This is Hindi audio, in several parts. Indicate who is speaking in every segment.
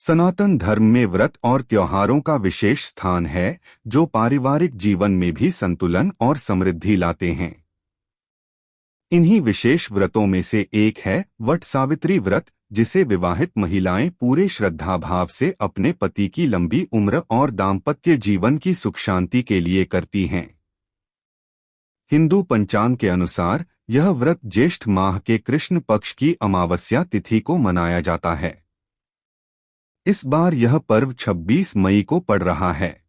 Speaker 1: सनातन धर्म में व्रत और त्योहारों का विशेष स्थान है, जो पारिवारिक जीवन में भी संतुलन और समृद्धि लाते हैं। इन्हीं विशेष व्रतों में से एक है वट सावित्री व्रत, जिसे विवाहित महिलाएं पूरे श्रद्धा भाव से अपने पति की लंबी उम्र और दाम्पत्य जीवन की सुख शांति के लिए करती हैं। हिंदू पंचांग के अनुसार यह व्रत ज्येष्ठ माह के कृष्ण पक्ष की अमावस्या तिथि को मनाया जाता है। इस बार यह पर्व 26 मई को पड़ रहा है।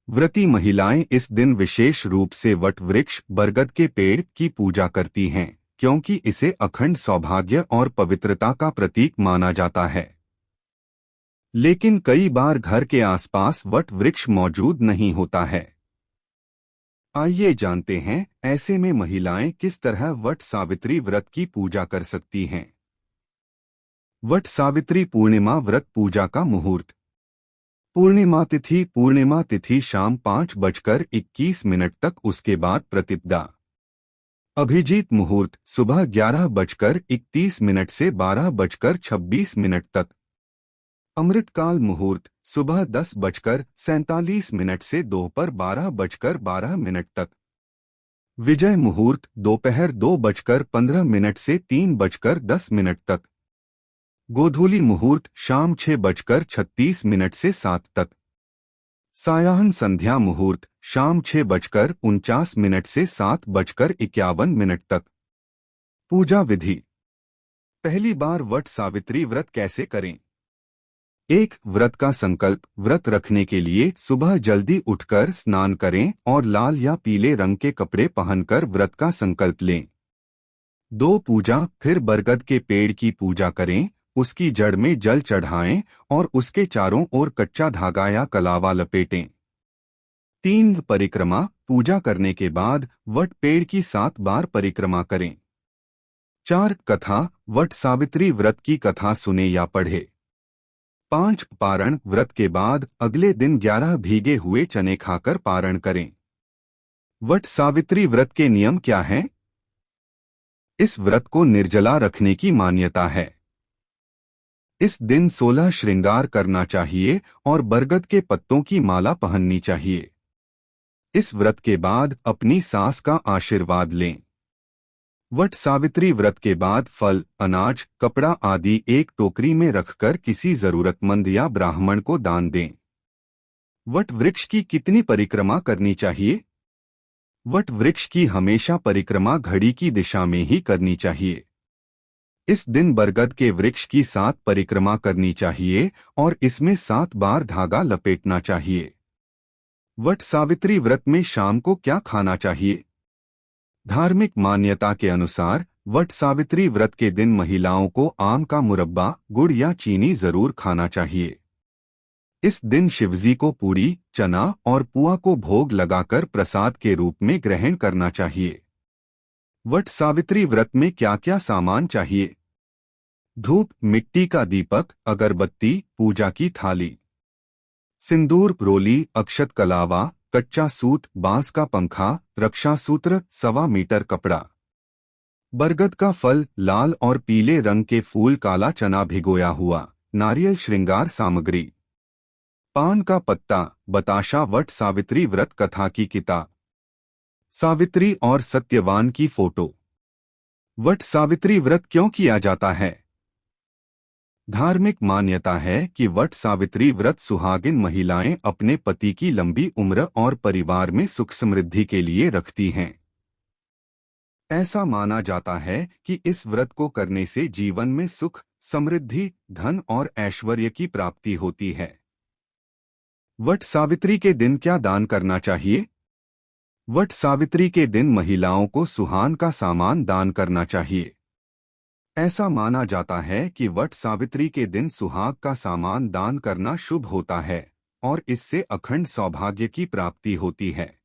Speaker 1: व्रती महिलाएं इस दिन विशेष रूप से वट वृक्ष बरगद के पेड़ की पूजा करती हैं, क्योंकि इसे अखंड सौभाग्य और पवित्रता का प्रतीक माना जाता है। लेकिन कई बार घर के आसपास वट वृक्ष मौजूद नहीं होता है। आइए जानते हैं ऐसे में महिलाएं किस तरह वट सावित्री व्रत की पूजा कर सकती हैं। वट सावित्री पूर्णिमा व्रत पूजा का मुहूर्त। पूर्णिमा तिथि शाम 5:21 तक, उसके बाद प्रतिपदा। अभिजीत मुहूर्त सुबह 11:31 से 12:26 तक। अमृतकाल मुहूर्त सुबह 10:47 से दोपहर 12:12 तक। विजय मुहूर्त दोपहर 2:15 से 3:10 तक। गोधूली मुहूर्त शाम 6:36 से 7 तक। सायाहन संध्या मुहूर्त शाम 6:49 से 7:51 तक। पूजा विधि। पहली बार वट सावित्री व्रत कैसे करें। 1. व्रत का संकल्प। व्रत रखने के लिए सुबह जल्दी उठकर स्नान करें और लाल या पीले रंग के कपड़े पहनकर व्रत का संकल्प लें। 2. पूजा। फिर बरगद के पेड़ की पूजा करें, उसकी जड़ में जल चढ़ाएं और उसके चारों ओर कच्चा धागा या कलावा लपेटें। 3. परिक्रमा। पूजा करने के बाद वट पेड़ की 7 बार परिक्रमा करें। 4. कथा। वट सावित्री व्रत की कथा सुने या पढ़े। 5. पारण। व्रत के बाद अगले दिन 11 भीगे हुए चने खाकर पारण करें। वट सावित्री व्रत के नियम क्या हैं? इस व्रत को निर्जला रखने की मान्यता है। इस दिन 16 श्रृंगार करना चाहिए और बरगद के पत्तों की माला पहननी चाहिए। इस व्रत के बाद अपनी सास का आशीर्वाद लें। वट सावित्री व्रत के बाद फल, अनाज, कपड़ा आदि एक टोकरी में रखकर किसी जरूरतमंद या ब्राह्मण को दान दें। वट वृक्ष की कितनी परिक्रमा करनी चाहिए? वट वृक्ष की हमेशा परिक्रमा घड़ी की दिशा में ही करनी चाहिए। इस दिन बरगद के वृक्ष की 7 परिक्रमा करनी चाहिए और इसमें 7 बार धागा लपेटना चाहिए। वट सावित्री व्रत में शाम को क्या खाना चाहिए? धार्मिक मान्यता के अनुसार वट सावित्री व्रत के दिन महिलाओं को आम का मुरब्बा, गुड़ या चीनी जरूर खाना चाहिए। इस दिन शिवजी को पूरी, चना और पुआ को भोग लगाकर प्रसाद के रूप में ग्रहण करना चाहिए। वट सावित्री व्रत में क्या क्या सामान चाहिए? धूप, मिट्टी का दीपक, अगरबत्ती, पूजा की थाली, सिंदूर, रोली, अक्षत, कलावा, कच्चा सूत, बांस का पंखा, रक्षा सूत्र, 1.25 मीटर कपड़ा, बरगद का फल, लाल और पीले रंग के फूल, काला चना भिगोया हुआ, नारियल, श्रृंगार सामग्री, पान का पत्ता, बताशा। वट सावित्री व्रत कथा की किताब। सावित्री और सत्यवान की फोटो। वट सावित्री व्रत क्यों किया जाता है? धार्मिक मान्यता है कि वट सावित्री व्रत सुहागिन महिलाएं अपने पति की लंबी उम्र और परिवार में सुख समृद्धि के लिए रखती हैं। ऐसा माना जाता है कि इस व्रत को करने से जीवन में सुख, समृद्धि, धन और ऐश्वर्य की प्राप्ति होती है। वट सावित्री के दिन क्या दान करना चाहिए? वट सावित्री के दिन महिलाओं को सुहान का सामान दान करना चाहिए। ऐसा माना जाता है कि वट सावित्री के दिन सुहाग का सामान दान करना शुभ होता है और इससे अखंड सौभाग्य की प्राप्ति होती है।